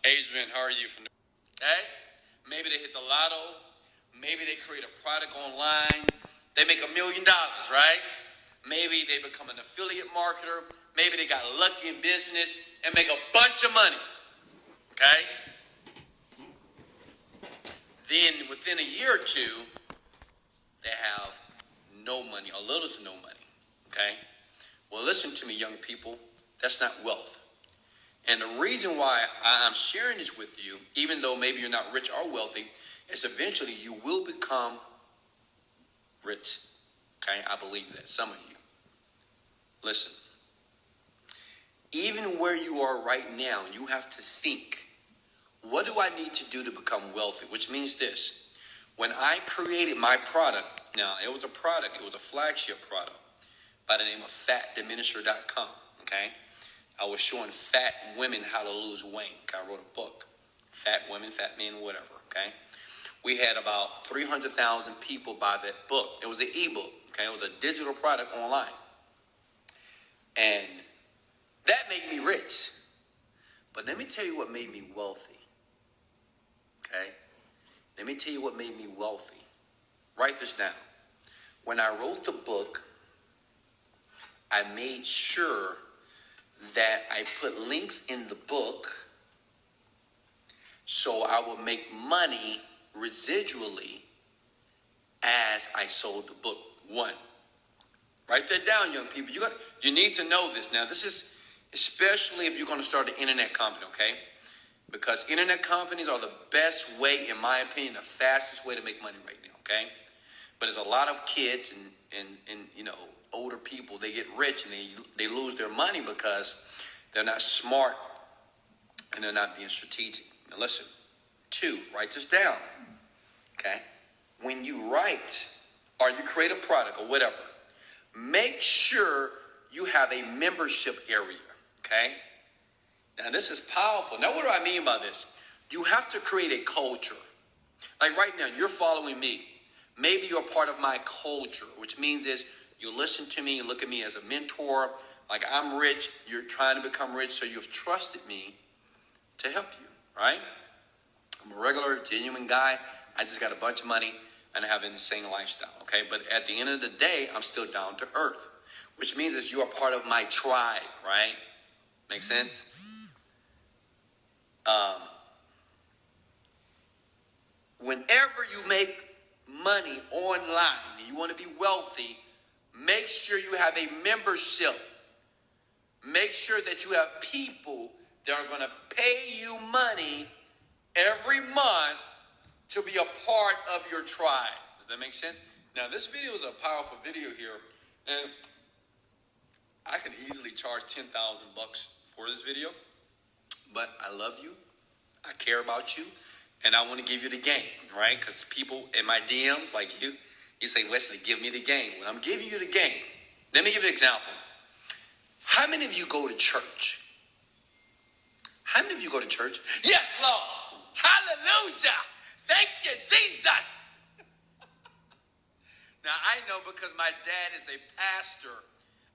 Adrian, how are you from? Okay, maybe they hit the lotto. Maybe they create a product online. They make $1 million, right? Maybe they become an affiliate marketer. Maybe they got lucky in business and make a bunch of money. Okay? Then within a year or two, they have no money, or little to no money. Okay? Well, listen to me, young people. That's not wealth. And the reason why I'm sharing this with you, even though maybe you're not rich or wealthy, is eventually you will become rich. Okay? I believe that. Some of you. Listen. Even where you are right now, you have to think, what do I need to do to become wealthy? Which means this. When I created my product, now it was a product, it was a flagship product by the name of fatdiminisher.com. Okay? I was showing fat women how to lose weight. I wrote a book. Fat women, fat men, whatever. Okay? We had about 300,000 people buy that book. It was an ebook. Okay? It was a digital product online. And that made me rich. But let me tell you what made me wealthy. Okay? Let me tell you what made me wealthy. Write this down. When I wrote the book, I made sure that I put links in the book so I would make money residually as I sold the book. One. Write that down, young people. You need to know this. Now, this is especially if you're going to start an internet company, okay? Because internet companies are the best way, in my opinion, the fastest way to make money right now, okay? But there's a lot of kids and you know, older people, they get rich and they lose their money because they're not smart and they're not being strategic. Now listen, 2, write this down, okay? When you write or you create a product or whatever, make sure you have a membership area, okay? Now this is powerful. Now what do I mean by this? You have to create a culture. Like right now, you're following me. Maybe you're part of my culture, which means is you listen to me, you look at me as a mentor. Like I'm rich, you're trying to become rich, so you've trusted me to help you, right? I'm a regular, genuine guy. I just got a bunch of money and I have an insane lifestyle, okay? But at the end of the day, I'm still down to earth, which means that you are part of my tribe, right? Make sense? Whenever you make money online and you want to be wealthy, make sure you have a membership. Make sure that you have people that are going to pay you money every month to be a part of your tribe. Does that make sense? Now, this video is a powerful video here, and I can easily charge $10,000 for this video, but I love you, I care about you, and I want to give you the game, right? Because people in my DMs like you say, Wesley, give me the game. When I'm giving you the game, let me give you an example. How many of you go to church? How many of you go to church? Yes, Lord. Hallelujah. Thank you, Jesus. Now, I know because my dad is a pastor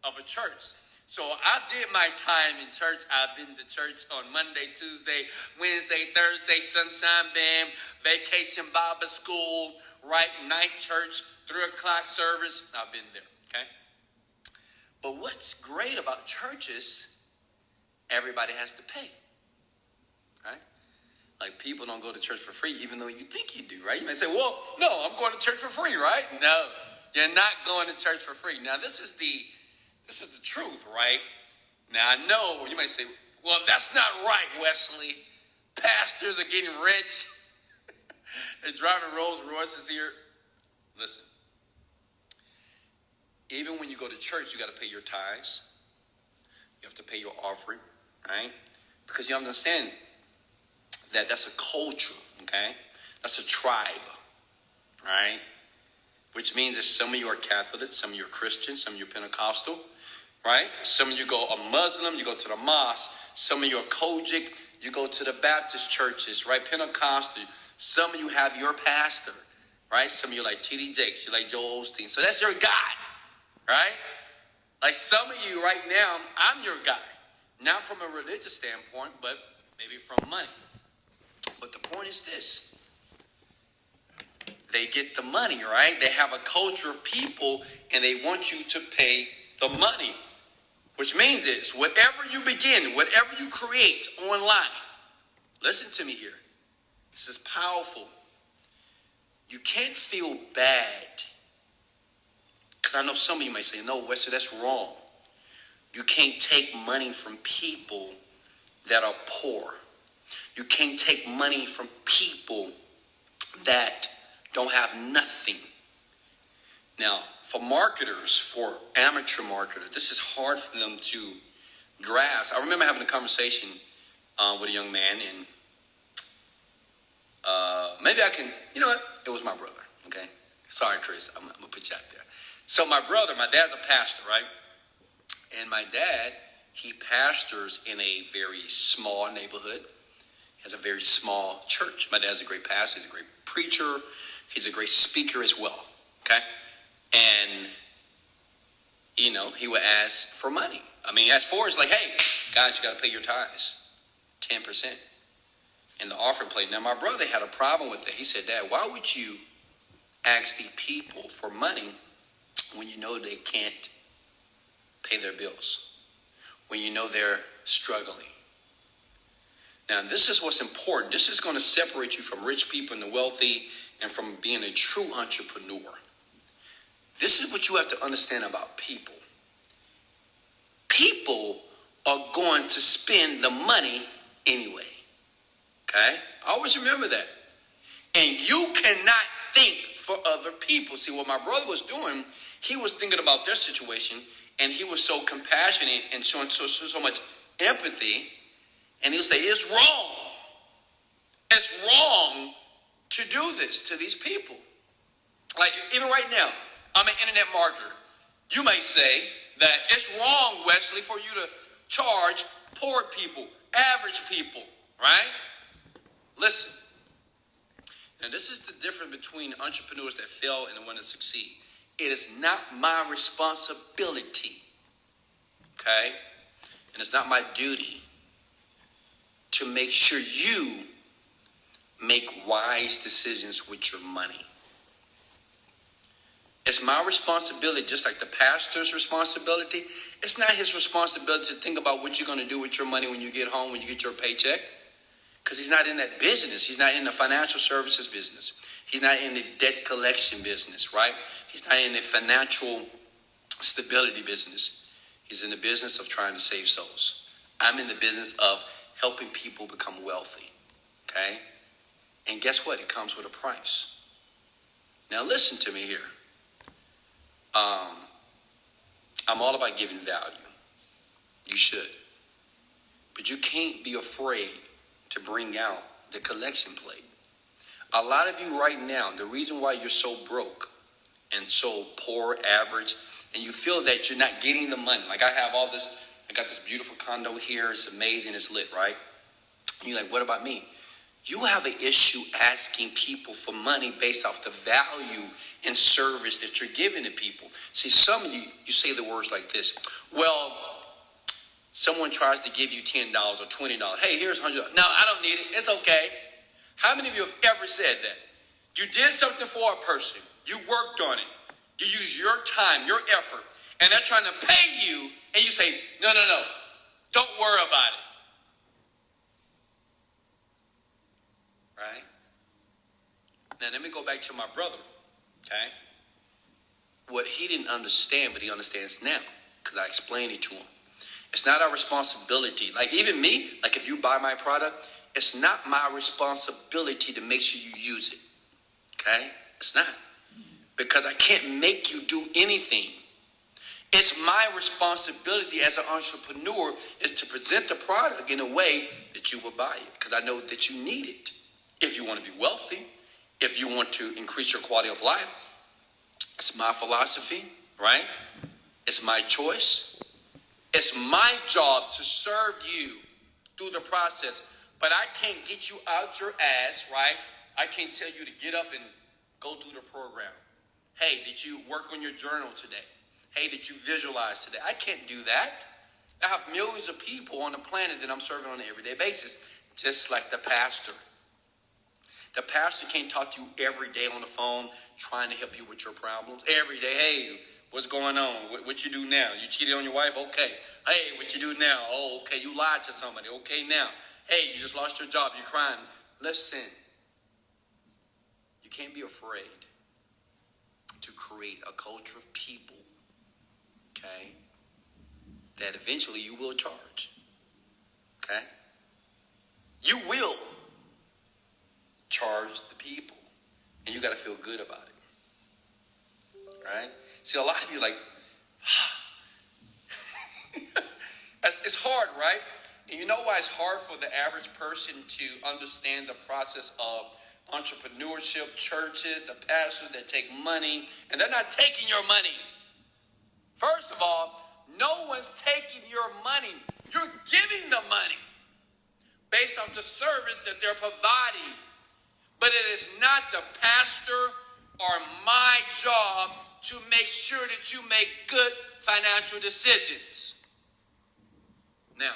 of a church. So I did my time in church. I've been to church on Monday, Tuesday, Wednesday, Thursday, Sunshine Band, Vacation Bible School, right, night church, 3 o'clock service. I've been there, okay? But what's great about churches, everybody has to pay, right? Like people don't go to church for free, even though you think you do, right? You may say, well, no, I'm going to church for free, right? No, you're not going to church for free. Now, this is the truth, right? Now, I know you may say, well, that's not right, Wesley. Pastors are getting rich. They're driving Rolls Royces here. Listen, even when you go to church, you got to pay your tithes. You have to pay your offering, right? Because you understand that that's a culture, okay? That's a tribe, right? Which means that some of you are Catholic, some of you are Christian, some of you are Pentecostal, right? Some of you go a Muslim, you go to the mosque. Some of you are Kojic, you go to the Baptist churches, right? Pentecostal. Some of you have your pastor, right? Some of you like T.D. Jakes, you like Joel Osteen. So that's your God, right? Like some of you right now, I'm your guy. Not from a religious standpoint, but maybe from money. point is this. They get the money, right? They have a culture of people, and they want you to pay the money. Which means this, whatever you begin, whatever you create online, listen to me here. This is powerful. You can't feel bad. Because I know some of you might say, no, Wesley, that's wrong. You can't take money from people that are poor. You can't take money from people that don't have nothing. Now, for marketers, for amateur marketers, this is hard for them to grasp. I remember having a conversation with a young man, and maybe I can, you know what? It was my brother, okay? Sorry, Chris, I'm going to put you out there. So my brother, my dad's a pastor, right? And my dad, he pastors in a very small neighborhood. He has a very small church. My dad's a great pastor. He's a great preacher. He's a great speaker as well, okay? And, you know, he would ask for money. I mean, as far as like, hey, guys, you got to pay your tithes, 10% in the offering plate. Now, my brother had a problem with it. He said, Dad, why would you ask the people for money when you know they can't pay their bills, when you know they're struggling? Now, this is what's important. This is going to separate you from rich people and the wealthy and from being a true entrepreneur. This is what you have to understand about people. People are going to spend the money anyway. Okay? Always remember that. And you cannot think for other people. See, what my brother was doing, he was thinking about their situation, and he was so compassionate and showing so much empathy. And he'll say, it's wrong. It's wrong to do this to these people. Like, even right now, I'm an internet marketer. You may say that it's wrong, Wesley, for you to charge poor people, average people, right? Listen. Now, this is the difference between entrepreneurs that fail and the one that succeed. It is not my responsibility, okay? And it's not my duty to make sure you make wise decisions with your money. It's my responsibility, just like the pastor's responsibility. It's not his responsibility to think about what you're going to do with your money when you get home, when you get your paycheck. Because he's not in that business. He's not in the financial services business. He's not in the debt collection business, right? He's not in the financial stability business. He's in the business of trying to save souls. I'm in the business of helping people become wealthy, okay? And guess what? It comes with a price. Now listen to me here. I'm all about giving value. You should. But you can't be afraid to bring out the collection plate. A lot of you right now, the reason why you're so broke and so poor, average, and you feel that you're not getting the money. Like I got this beautiful condo here. It's amazing. It's lit, right? And you're like, what about me? You have an issue asking people for money based off the value and service that you're giving to people. See, some of you say the words like this. Well, someone tries to give you $10 or $20. Hey, here's $100. No, I don't need it. It's okay. How many of you have ever said that? You did something for a person. You worked on it. You used your time, your effort, and they're trying to pay you, and you say, no. Don't worry about it. Right? Now, let me go back to my brother, okay? What he didn't understand, but he understands now, because I explained it to him. It's not our responsibility. Like, even me, like if you buy my product, it's not my responsibility to make sure you use it, okay? It's not. Because I can't make you do anything. It's my responsibility as an entrepreneur is to present the product in a way that you will buy it, because I know that you need it. If you want to be wealthy, if you want to increase your quality of life, it's my philosophy, right? It's my choice. It's my job to serve you through the process, but I can't get you out your ass, right? I can't tell you to get up and go through the program. Hey, did you work on your journal today? Hey, did you visualize today? I can't do that. I have millions of people on the planet that I'm serving on an everyday basis, just like the pastor. The pastor can't talk to you every day on the phone trying to help you with your problems. Every day, hey, what's going on? What you do now? You cheated on your wife? Okay. Hey, what you do now? Oh, okay, you lied to somebody. Okay, now. Hey, you just lost your job. You're crying. Listen, you can't be afraid to create a culture of people, okay, that eventually you will charge, okay? You will charge the people, and you got to feel good about it, right? See, a lot of you like, it's hard, right? And you know why it's hard for the average person to understand the process of entrepreneurship, churches, the pastors that take money, and they're not taking your money. First of all, no one's taking your money. You're giving the money based off the service that they're providing. But it is not the pastor or my job to make sure that you make good financial decisions. Now,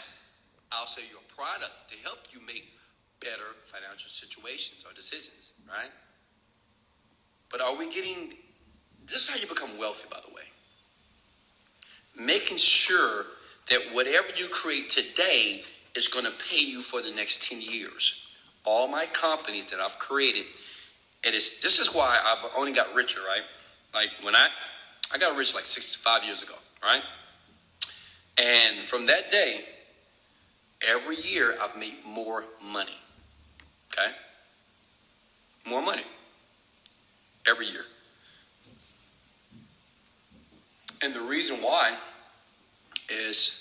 I'll sell you a product to help you make better financial situations or decisions, right? But are we getting, this is how you become wealthy, by the way. Making sure that whatever you create today is going to pay you for the next 10 years. All my companies that I've created, this is why I've only got richer, right? Like when I got rich like 65 years ago, right? And from that day, every year I've made more money, okay? More money every year. And the reason why is,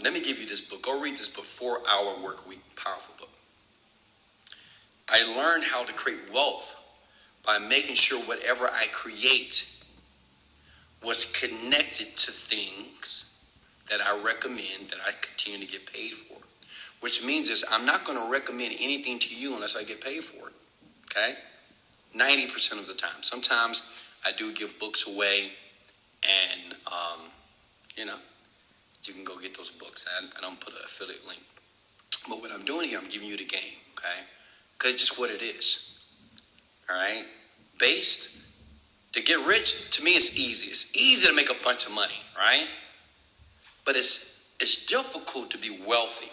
let me give you this book. Go read this book, 4 Hour Work Week, powerful book. I learned how to create wealth by making sure whatever I create was connected to things that I recommend that I continue to get paid for. Which means is I'm not going to recommend anything to you unless I get paid for it, okay? 90% of the time. Sometimes I do give books away, and, you can go get those books. I don't put an affiliate link. But what I'm doing here, I'm giving you the game, okay? Because it's just what it is, all right? To get rich, to me, it's easy. It's easy to make a bunch of money, right? But it's difficult to be wealthy.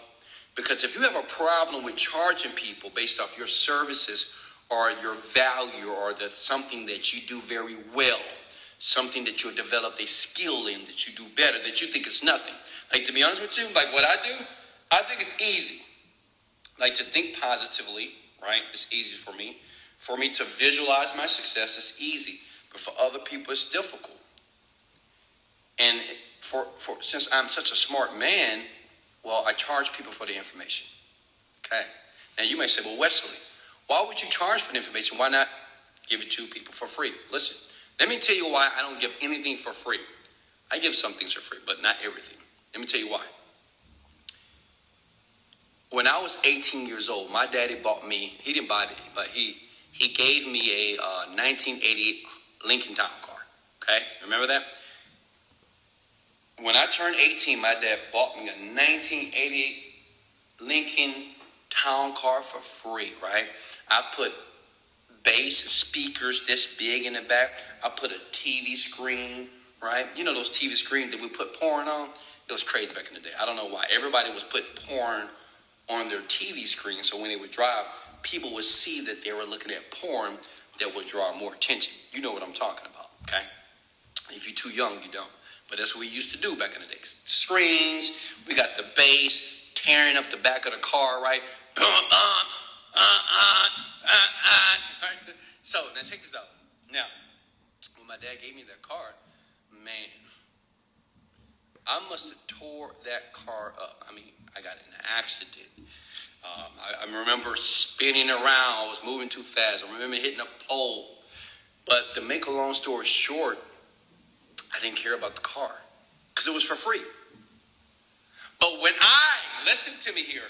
Because if you have a problem with charging people based off your services or your value or something that you do very well, something that you developed a skill in that you do better, that you think is nothing. Like, to be honest with you, like what I do, I think it's easy. Like, to think positively, right? It's easy for me. For me to visualize my success, it's easy. But for other people, it's difficult. And since I'm such a smart man, well, I charge people for the information. Okay. Now, you may say, well, Wesley, why would you charge for the information? Why not give it to people for free? Listen, let me tell you why I don't give anything for free. I give some things for free, but not everything. Let me tell you why. When I was 18 years old, my daddy bought me, he didn't buy me, but he gave me a 1988 Lincoln Town Car. Okay? Remember that? When I turned 18, my dad bought me a 1988 Lincoln Town Car for free, right? I put bass speakers this big in the back. I put a TV screen, right? You know those TV screens that we put porn on? It was crazy back in the day. I don't know why. Everybody was putting porn on their TV screen, so when they would drive, people would see that they were looking at porn that would draw more attention. You know what I'm talking about, okay? If you're too young, you don't. But that's what we used to do back in the day. Screens, we got the bass tearing up the back of the car, right? So, now check this out. Now, when my dad gave me that car, man, I must have tore that car up. I mean, I got in an accident. I remember spinning around. I was moving too fast. I remember hitting a pole. But to make a long story short, I didn't care about the car because it was for free. But listen to me here,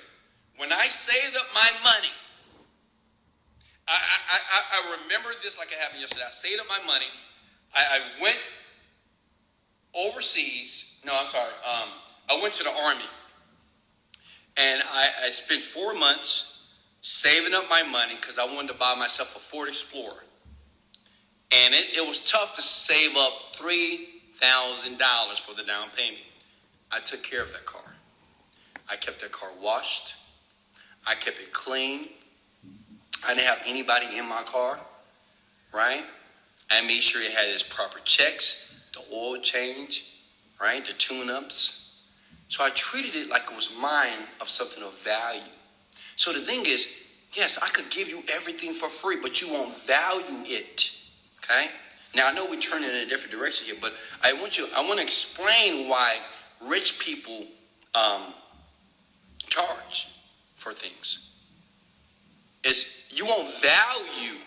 when I saved up my money, I remember this like it happened yesterday. I saved up my money. I went overseas. No, I'm sorry. I went to the Army. And I spent 4 months saving up my money because I wanted to buy myself a Ford Explorer. And it was tough to save up $3,000 for the down payment. I took care of that car. I kept that car washed. I kept it clean. I didn't have anybody in my car, right? I made sure it had its proper checks, the oil change, right? The tune-ups. So I treated it like it was mine of something of value. So the thing is, yes, I could give you everything for free, but you won't value it, okay? Now, I know we're turning in a different direction here, but I want to explain why rich people charge for things. You won't value.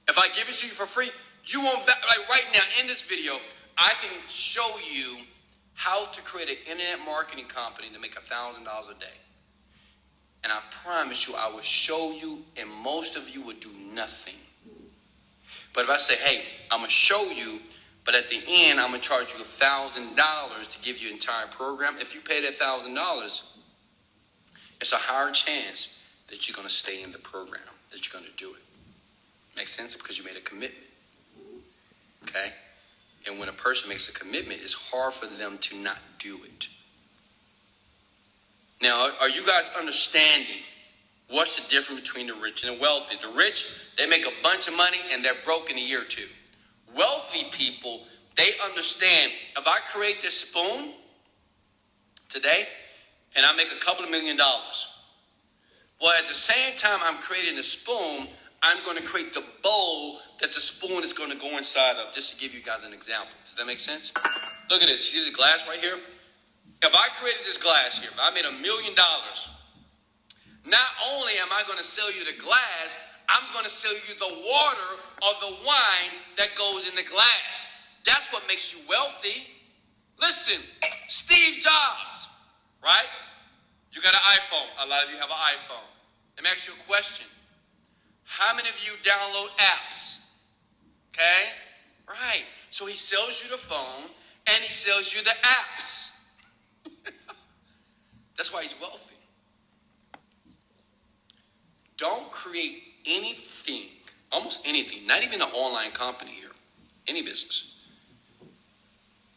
If I give it to you for free, you won't value. Like right now in this video, I can show you how to create an internet marketing company to make $1,000 a day. And I promise you, I will show you, and most of you would do nothing. But if I say, hey, I'm going to show you, but at the end, I'm going to charge you $1,000 to give you an entire program. If you pay that $1,000, it's a higher chance that you're going to stay in the program, that you're going to do it. Makes sense? Because you made a commitment. Okay? And when a person makes a commitment, it's hard for them to not do it. Now, are you guys understanding what's the difference between the rich and the wealthy? The rich, they make a bunch of money and they're broke in a year or two. Wealthy people, they understand, if I create this spoon today and I make a couple of $1 million, well, at the same time I'm creating the spoon, I'm going to create the bowl that the spoon is going to go inside of, just to give you guys an example. Does that make sense? Look at this. See this glass right here? If I created this glass here, if I made $1 million, not only am I going to sell you the glass, I'm going to sell you the water or the wine that goes in the glass. That's what makes you wealthy. Listen, Steve Jobs, right? You got an iPhone. A lot of you have an iPhone. Let me ask you a question. How many of you download apps? Okay? Right. So he sells you the phone and he sells you the apps. That's why he's wealthy. Don't create anything, almost anything, not even an online company here, any business,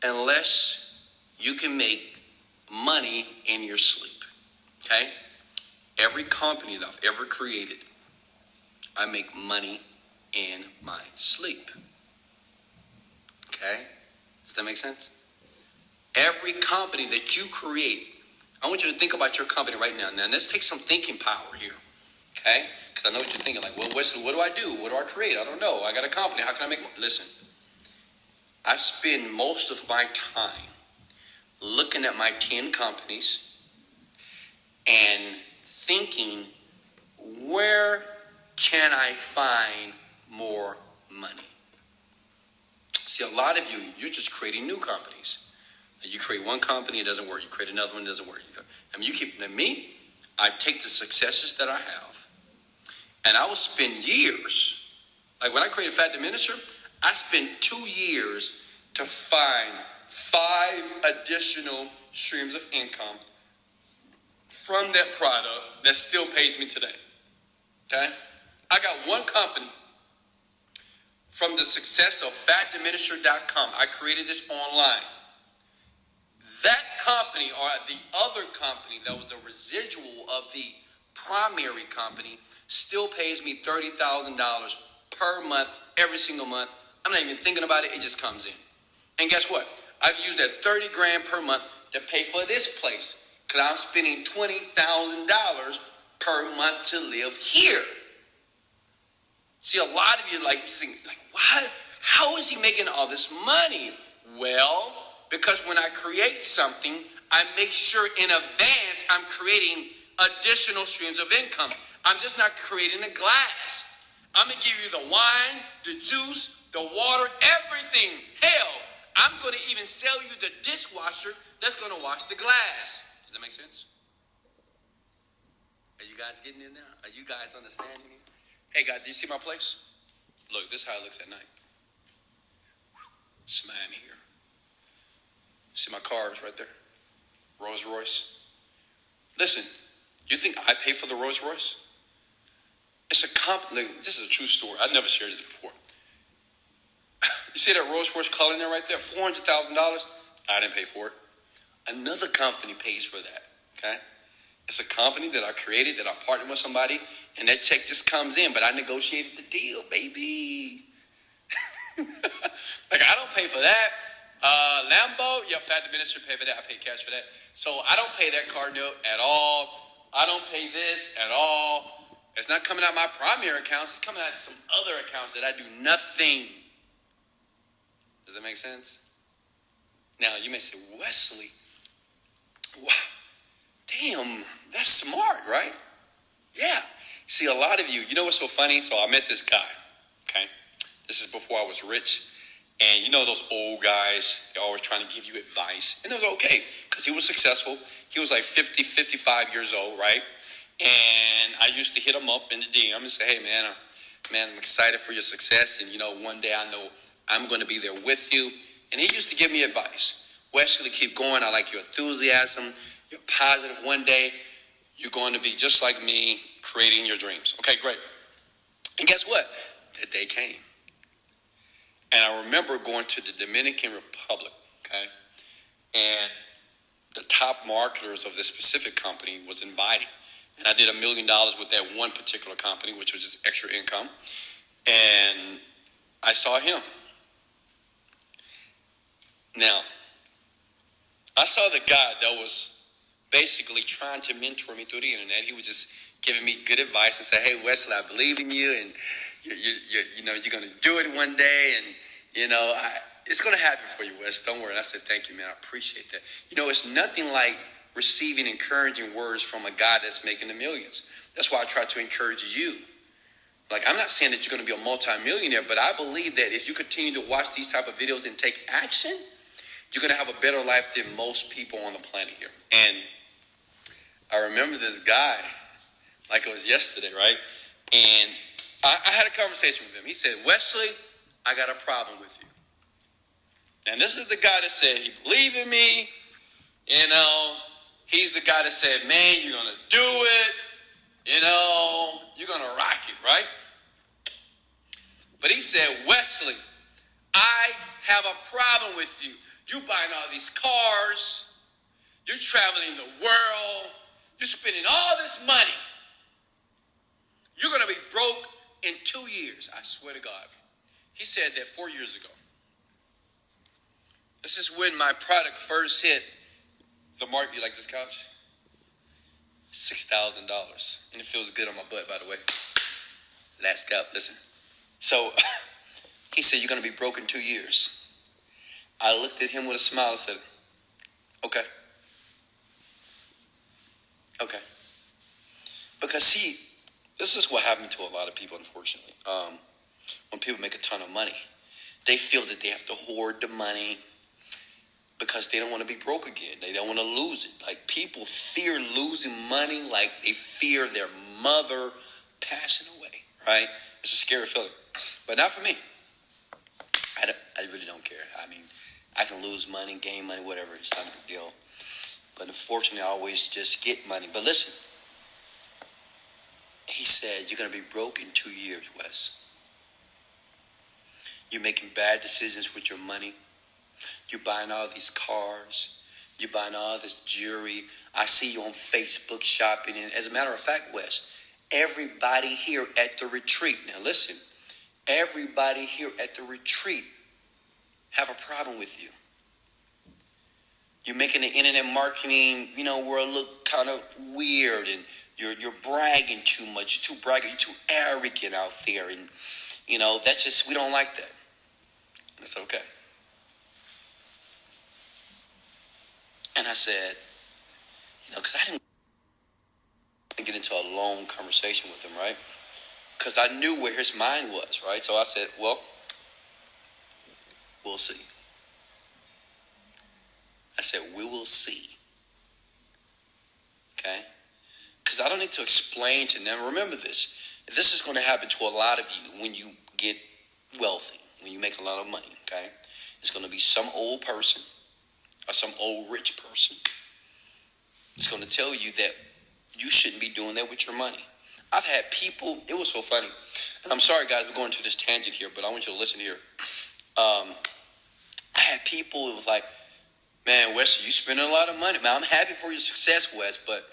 unless you can make money in your sleep. Okay? Every company that I've ever created, I make money in my sleep. Okay? Does that make sense? Every company that you create, I want you to think about your company right now. Now, let's take some thinking power here. Okay? Because I know what you're thinking. Like, well, Wesley, what do I do? What do I create? I don't know. I got a company. How can I make money? Listen, I spend most of my time looking at my 10 companies and thinking, where can I find more money? See, a lot of you, you're just creating new companies. You create one company, it doesn't work. You create another one, it doesn't work. I mean, me, I take the successes that I have, and I will spend years. Like when I created Fat Diminisher, I spent 2 years to find 5 additional streams of income from that product that still pays me today. Okay? I got one company from the success of fatdiminisher.com. I created this online. That company, or the other company that was a residual of the primary company, still pays me $30,000 per month, every single month. I'm not even thinking about it. It just comes in. And guess what? I've used that $30,000 per month to pay for this place because I'm spending $20,000 per month to live here. See, a lot of you you think, why? How is he making all this money? Well, because when I create something, I make sure in advance I'm creating additional streams of income. I'm just not creating a glass. I'm going to give you the wine, the juice, the water, everything. Hell, I'm going to even sell you the dishwasher that's going to wash the glass. Does that make sense? Are you guys getting in there? Are you guys understanding me? Hey, guys, do you see my place? Look, this is how it looks at night. It's Miami here. See my cars right there? Rolls Royce. Listen, you think I pay for the Rolls Royce? It's a this is a true story. I've never shared this before. You see that Rolls Royce color in there right there? $400,000. I didn't pay for it. Another company pays for that. Okay? It's a company that I created, that I partnered with somebody, and that check just comes in, but I negotiated the deal, baby. Like, I don't pay for that. Lambo, yep, had the minister pay for that. I pay cash for that. So I don't pay that car note at all. I don't pay this at all. It's not coming out of my primary accounts. It's coming out of some other accounts that I do nothing. Does that make sense? Now, you may say, Wesley, wow, damn, that's smart, right? Yeah. See, a lot of you know what's so funny? So I met this guy, okay? This is before I was rich. And you know those old guys, they're always trying to give you advice. And it was okay, because he was successful. He was like 50, 55 years old, right? And I used to hit him up in the DM and say, hey, man, I'm excited for your success. And, one day I know I'm going to be there with you. And he used to give me advice. Wesley, keep going. I like your enthusiasm. You're positive. One day you're going to be just like me, creating your dreams. Okay, great. And guess what? That day came. And I remember going to the Dominican Republic, okay? And the top marketers of this specific company was invited. And I did $1 million with that one particular company, which was just extra income. And I saw him. Now, I saw the guy that was basically trying to mentor me through the internet. He was just giving me good advice and say, hey, Wesley, I believe in you, and you're going to do it one day, and it's going to happen for you, Wes. Don't worry. And I said, thank you, man. I appreciate that. It's nothing like receiving encouraging words from a guy that's making the millions. That's why I try to encourage you. Like, I'm not saying that you're going to be a multimillionaire, but I believe that if you continue to watch these type of videos and take action, you're going to have a better life than most people on the planet here. And I remember this guy like it was yesterday, right? And I had a conversation with him. He said, Wesley, I got a problem with you. And this is the guy that said he believed in me. He's the guy that said, man, you're going to do it. You're going to rock it, right? But he said, Wesley, I have a problem with you. You buying all these cars. You're traveling the world. You're spending all this money. You're going to be broke in 2 years. I swear to God. He said that 4 years ago. This is when my product first hit the market. You like this couch? $6,000. And it feels good on my butt, by the way. Last go. Listen. So he said, you're going to be broke in 2 years. I looked at him with a smile and said, okay. Okay. Because see, this is what happened to a lot of people, unfortunately. When people make a ton of money, they feel that they have to hoard the money because they don't want to be broke again. They don't want to lose it. Like, people fear losing money like they fear their mother passing away, right? It's a scary feeling. But not for me. I really don't care. I mean, I can lose money, gain money, whatever. It's not a big deal. But unfortunately, I always just get money. But listen, he said, you're going to be broke in 2 years, Wes. You're making bad decisions with your money. You're buying all these cars. You're buying all this jewelry. I see you on Facebook shopping. And as a matter of fact, Wes, everybody here at the retreat, now listen, everybody here at the retreat have a problem with you. You're making the internet marketing, world look kind of weird, and you're bragging too much. You're too bragging. You're too arrogant out there, and that's just, we don't like that. That's okay. And I said, because I didn't get into a long conversation with him, right? Because I knew where his mind was, right? So I said, well, we'll see. I said, we will see. Okay? Because I don't need to explain to them. Remember this. This is going to happen to a lot of you when you get wealthy, when you make a lot of money, okay? It's going to be some old person or some old rich person. It's going to tell you that you shouldn't be doing that with your money. I've had people, it was so funny. And I'm sorry, guys, we're going to this tangent here, but I want you to listen here. I had people, it was like, man, Wes, you spending a lot of money. Man, I'm happy for your success, Wes, but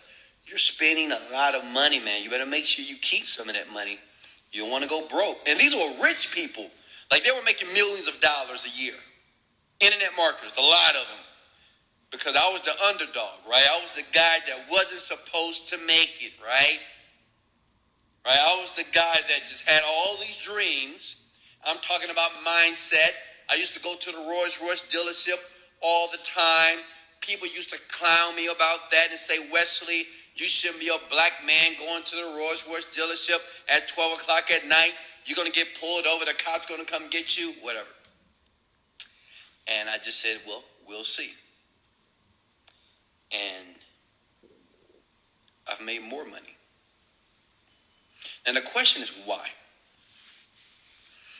you're spending a lot of money, man. You better make sure you keep some of that money. You don't want to go broke. And these were rich people. Like, they were making millions of dollars a year. Internet marketers, a lot of them. Because I was the underdog, right? I was the guy that wasn't supposed to make it, right? Right? I was the guy that just had all these dreams. I'm talking about mindset. I used to go to the Rolls-Royce dealership all the time. People used to clown me about that and say, Wesley, you shouldn't be a black man going to the Rolls-Royce dealership at 12 o'clock at night. You're going to get pulled over. The cop's going to come get you, whatever. And I just said, well, we'll see. And I've made more money. And the question is why?